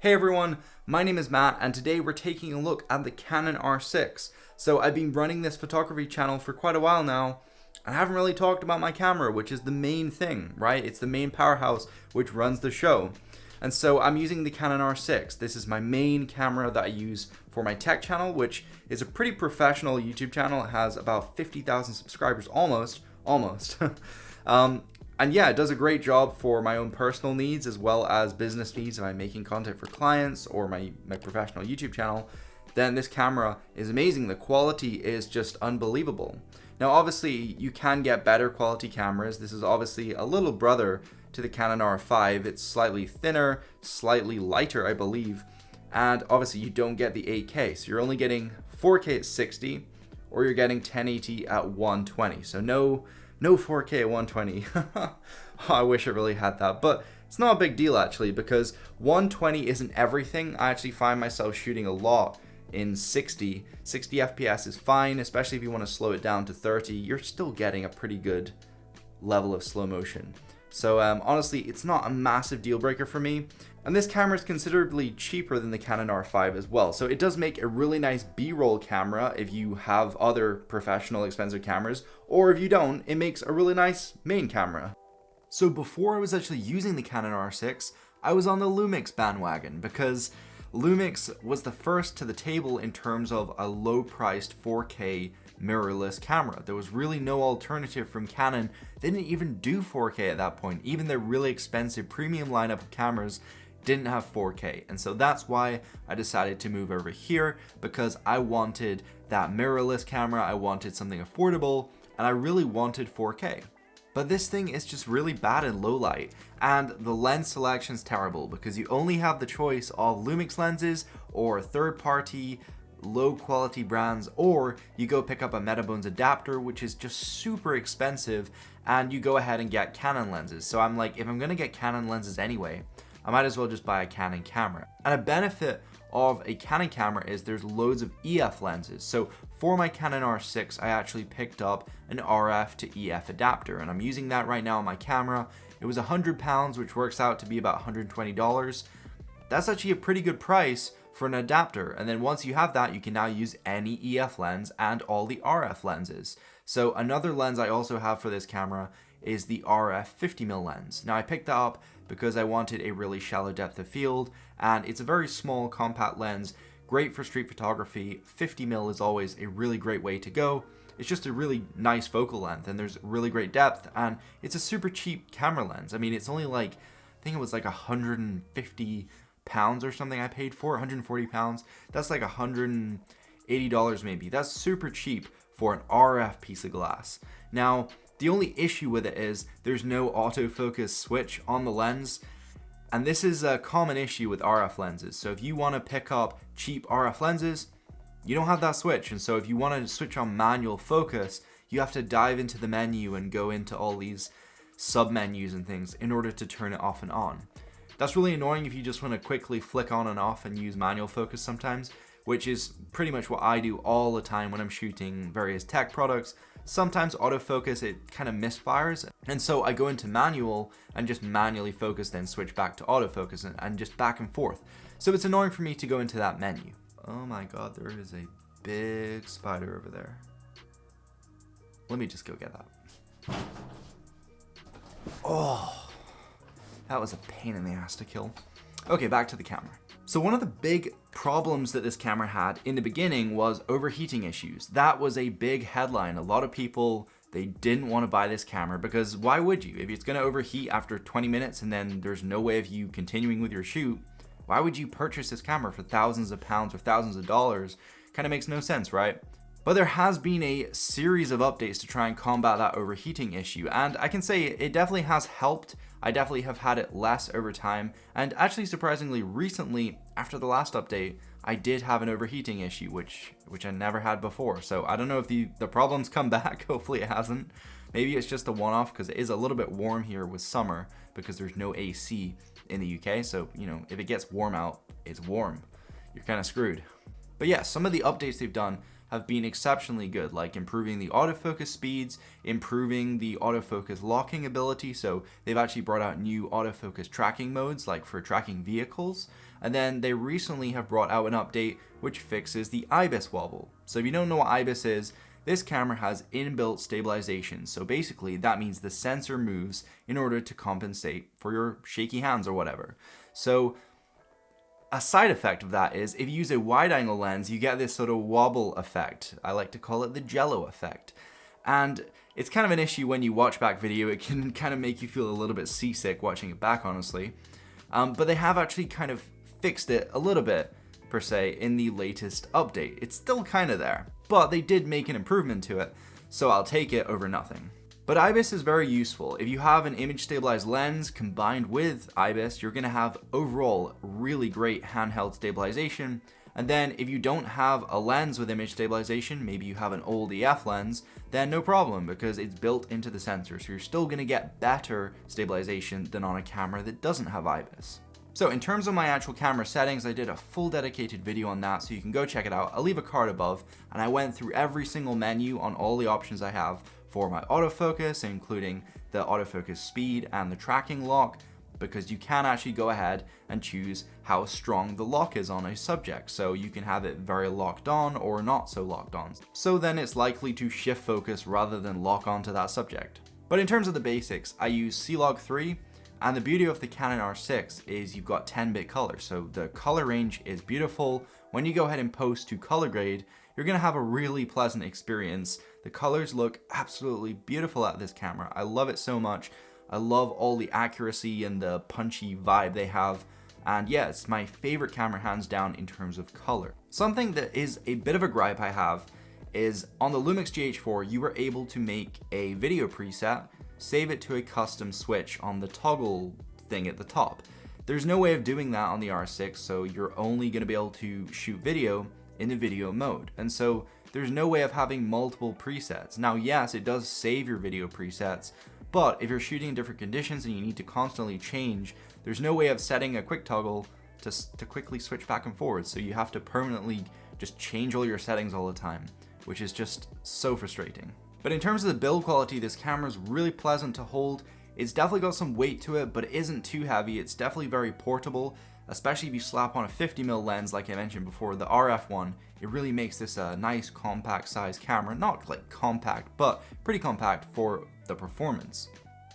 Hey everyone, my name is Matt and today we're taking a look at the Canon R6. So I've been running this photography channel for quite a while now and I haven't really talked about my camera, which is the main thing, right? It's the main powerhouse which runs the show. And so I'm using the Canon R6. This is my main camera that I use for my tech channel, which is a pretty professional YouTube channel. It has about 50,000 subscribers, almost. And yeah, it does a great job for my own personal needs as well as business needs. If I'm making content for clients or my professional YouTube channel, then this camera is amazing. The quality is just unbelievable. Now, obviously, you can get better quality cameras. This is obviously a little brother to the Canon R5. It's slightly thinner, slightly lighter, I believe. And obviously, you don't get the 8K. So you're only getting 4K at 60 or you're getting 1080 at 120. So no 4K at 120. I wish I really had that, but it's not a big deal actually, because 120 isn't everything. I actually find myself shooting a lot in 60 FPS is fine, especially if you want to slow it down to 30. You're still getting a pretty good level of slow motion. So honestly, it's not a massive deal breaker for me. And this camera is considerably cheaper than the Canon R5 as well. So it does make a really nice B-roll camera if you have other professional expensive cameras, or if you don't, it makes a really nice main camera. So before I was actually using the Canon R6, I was on the Lumix bandwagon because Lumix was the first to the table in terms of a low-priced 4K mirrorless camera. There was really no alternative from Canon. They didn't even do 4K at that point. Even their really expensive premium lineup of cameras didn't have 4K, and so that's why I decided to move over here, because I wanted that mirrorless camera, I wanted something affordable, and I really wanted 4K. But this thing is just really bad in low light, and the lens selection's terrible because you only have the choice of Lumix lenses or third-party low quality brands, or you go pick up a Metabones adapter, which is just super expensive, and you go ahead and get Canon lenses. So I'm like, if I'm gonna get Canon lenses anyway, I might as well just buy a Canon camera. And a benefit of a Canon camera is there's loads of EF lenses. So for my Canon R6, I actually picked up an RF to EF adapter, and I'm using that right now on my camera. It was £100, which works out to be about $120. That's actually a pretty good price for an adapter. And then once you have that, you can now use any EF lens and all the RF lenses. So another lens I also have for this camera is the RF 50mm lens. Now I picked that up because I wanted a really shallow depth of field, and it's a very small compact lens, great for street photography. 50mm is always a really great way to go. It's just a really nice focal length and there's really great depth, and it's a super cheap camera lens. I mean, it's only like, I think it was like £150 or something I paid for, £140. That's like $180 maybe. That's super cheap for an RF piece of glass. Now, the only issue with it is there's no autofocus switch on the lens, and this is a common issue with RF lenses. So if you want to pick up cheap RF lenses, you don't have that switch, and so if you want to switch on manual focus, you have to dive into the menu and go into all these sub-menus and things in order to turn it off and on. That's really annoying if you just want to quickly flick on and off and use manual focus sometimes, which is pretty much what I do all the time when I'm shooting various tech products. Sometimes autofocus, it kind of misfires, and so I go into manual and just manually focus, then switch back to autofocus and just back and forth. So it's annoying for me to go into that menu. Oh my god, there is a big spider over there. Let me just go get that. Oh, that was a pain in the ass to kill. Okay, back to the camera. So one of the big problems that this camera had in the beginning was overheating issues. That was a big headline. A lot of people, they didn't want to buy this camera because why would you? If it's going to overheat after 20 minutes and then there's no way of you continuing with your shoot, why would you purchase this camera for thousands of pounds or thousands of dollars? Kind of makes no sense, right? But there has been a series of updates to try and combat that overheating issue, and I can say it definitely has helped. I definitely have had it less over time, and actually surprisingly recently, after the last update, I did have an overheating issue, which I never had before. So I don't know if the problem's come back. Hopefully it hasn't. Maybe it's just a one-off because it is a little bit warm here with summer because there's no AC in the UK. So, you know, if it gets warm out, it's warm. You're kind of screwed. But yeah, some of the updates they've done have been exceptionally good, like improving the autofocus speeds, improving the autofocus locking ability. So they've actually brought out new autofocus tracking modes, like for tracking vehicles. And then they recently have brought out an update which fixes the IBIS wobble. So if you don't know what IBIS is, this camera has inbuilt stabilization. So basically that means the sensor moves in order to compensate for your shaky hands or whatever. So a side effect of that is if you use a wide angle lens, you get this sort of wobble effect. I like to call it the jello effect. And it's kind of an issue when you watch back video. It can kind of make you feel a little bit seasick watching it back, honestly. But they have actually kind of fixed it a little bit, per se, in the latest update. It's still kind of there, but they did make an improvement to it, so I'll take it over nothing. But IBIS is very useful. If you have an image stabilized lens combined with IBIS, you're going to have overall really great handheld stabilization. And then if you don't have a lens with image stabilization, maybe you have an old EF lens, then no problem, because it's built into the sensor. So you're still going to get better stabilization than on a camera that doesn't have IBIS. So in terms of my actual camera settings, I did a full dedicated video on that, so you can go check it out. I'll leave a card above, and I went through every single menu on all the options I have for my autofocus, including the autofocus speed and the tracking lock, because you can actually go ahead and choose how strong the lock is on a subject. So you can have it very locked on or not so locked on. So then it's likely to shift focus rather than lock onto that subject. But in terms of the basics, I use C-Log 3, and the beauty of the Canon R6 is you've got 10-bit color. So the color range is beautiful. When you go ahead and post to color grade, you're gonna have a really pleasant experience. The colors look absolutely beautiful at this camera. I love it so much. I love all the accuracy and the punchy vibe they have. And yeah, it's my favorite camera hands down in terms of color. Something that is a bit of a gripe I have is on the Lumix GH4, you were able to make a video preset, save it to a custom switch on the toggle thing at the top. There's no way of doing that on the R6, so you're only gonna be able to shoot video in the video mode. And so there's no way of having multiple presets. Now, yes, it does save your video presets, but if you're shooting in different conditions and you need to constantly change, there's no way of setting a quick toggle to quickly switch back and forward. So you have to permanently just change all your settings all the time, which is just so frustrating. But in terms of the build quality, this camera is really pleasant to hold. It's definitely got some weight to it, but it isn't too heavy. It's definitely very portable, especially if you slap on a 50mm lens like I mentioned before, the RF one. It really makes this a nice compact size camera. Not like compact, but pretty compact for the performance.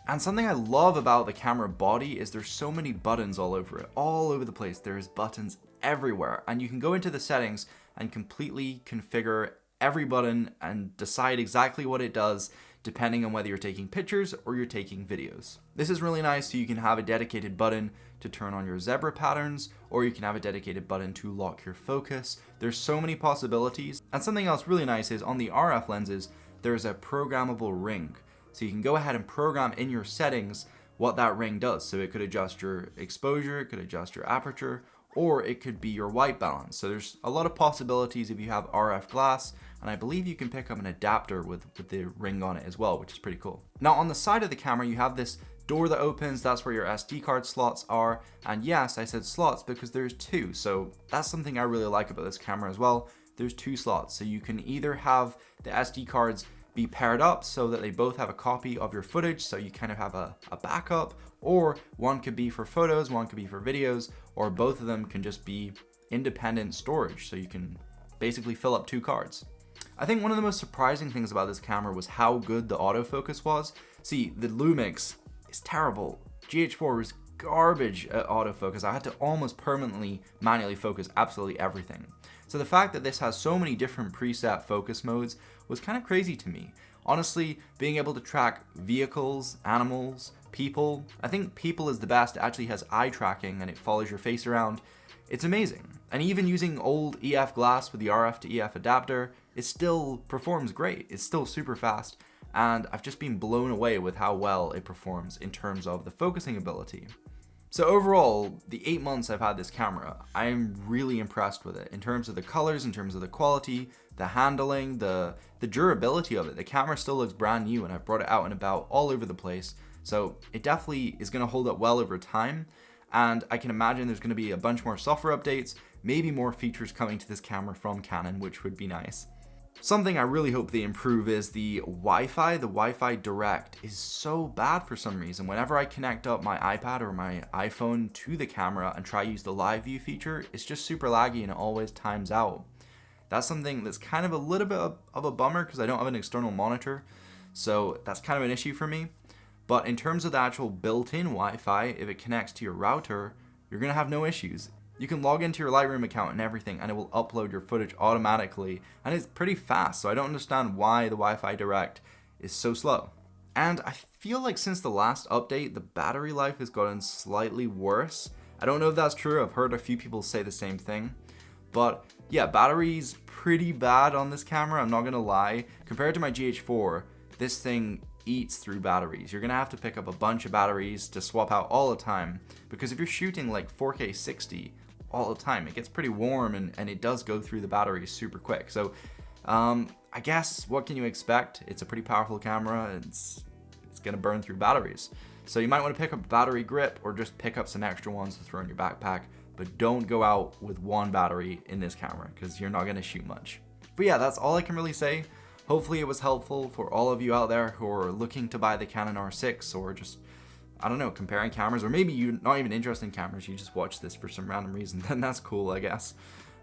And something I love about the camera body is there's so many buttons all over it, all over the place. There's buttons everywhere, and you can go into the settings and completely configure every button and decide exactly what it does depending on whether you're taking pictures or you're taking videos. This is really nice, so you can have a dedicated button to turn on your zebra patterns, or you can have a dedicated button to lock your focus. There's so many possibilities. And something else really nice is on the RF lenses, there's a programmable ring. So you can go ahead and program in your settings what that ring does. So it could adjust your exposure, it could adjust your aperture, or it could be your white balance. So there's a lot of possibilities if you have RF glass, and I believe you can pick up an adapter with the ring on it as well, which is pretty cool. Now on the side of the camera, you have this door that opens. That's where your SD card slots are. And yes, I said slots because there's two. So that's something I really like about this camera as well. There's two slots. So you can either have the SD cards be paired up so that they both have a copy of your footage, so you kind of have a backup, or one could be for photos, one could be for videos, or both of them can just be independent storage, so you can basically fill up two cards. I think one of the most surprising things about this camera was how good the autofocus was. See, the Lumix is terrible. GH4 was garbage at autofocus. I had to almost permanently manually focus absolutely everything. So the fact that this has so many different preset focus modes was kind of crazy to me. Honestly, being able to track vehicles, animals, people, I think people is the best. It actually has eye tracking and it follows your face around. It's amazing. And even using old EF glass with the RF to EF adapter, it still performs great. It's still super fast. And I've just been blown away with how well it performs in terms of the focusing ability. So overall, the 8 months I've had this camera, I'm really impressed with it in terms of the colors, in terms of the quality, the handling, the durability of it. The camera still looks brand new, and I've brought it out and about all over the place. So it definitely is going to hold up well over time. And I can imagine there's going to be a bunch more software updates, maybe more features coming to this camera from Canon, which would be nice. Something I really hope they improve is the Wi-Fi. The Wi-Fi Direct is so bad for some reason. Whenever I connect up my iPad or my iPhone to the camera and try to use the live view feature, it's just super laggy and it always times out. That's something that's kind of a little bit of a bummer because I don't have an external monitor, so that's kind of an issue for me. But in terms of the actual built-in Wi-Fi, if it connects to your router, you're going to have no issues. You can log into your Lightroom account and everything, and it will upload your footage automatically, and it's pretty fast, so I don't understand why the Wi-Fi Direct is so slow. And I feel like since the last update, the battery life has gotten slightly worse. I don't know if that's true, I've heard a few people say the same thing. But yeah, battery's pretty bad on this camera, I'm not gonna lie. Compared to my GH4, this thing eats through batteries. You're gonna have to pick up a bunch of batteries to swap out all the time, because if you're shooting like 4K 60 all the time, it gets pretty warm and it does go through the batteries super quick. So I guess what can you expect? It's a pretty powerful camera. It's gonna burn through batteries. So you might want to pick up a battery grip or just pick up some extra ones to throw in your backpack, but don't go out with one battery in this camera because you're not gonna shoot much. But yeah, that's all I can really say. Hopefully it was helpful for all of you out there who are looking to buy the Canon R6 or just, I don't know, comparing cameras, or maybe you're not even interested in cameras, you just watch this for some random reason, then that's cool, I guess.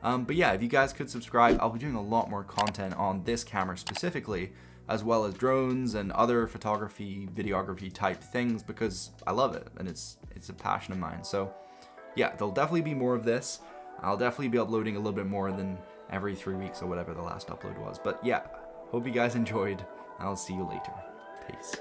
But yeah, if you guys could subscribe, I'll be doing a lot more content on this camera specifically, as well as drones and other photography, videography type things, because I love it, and it's a passion of mine. So yeah, there'll definitely be more of this. I'll definitely be uploading a little bit more than every 3 weeks or whatever the last upload was. But yeah, hope you guys enjoyed. I'll see you later. Peace.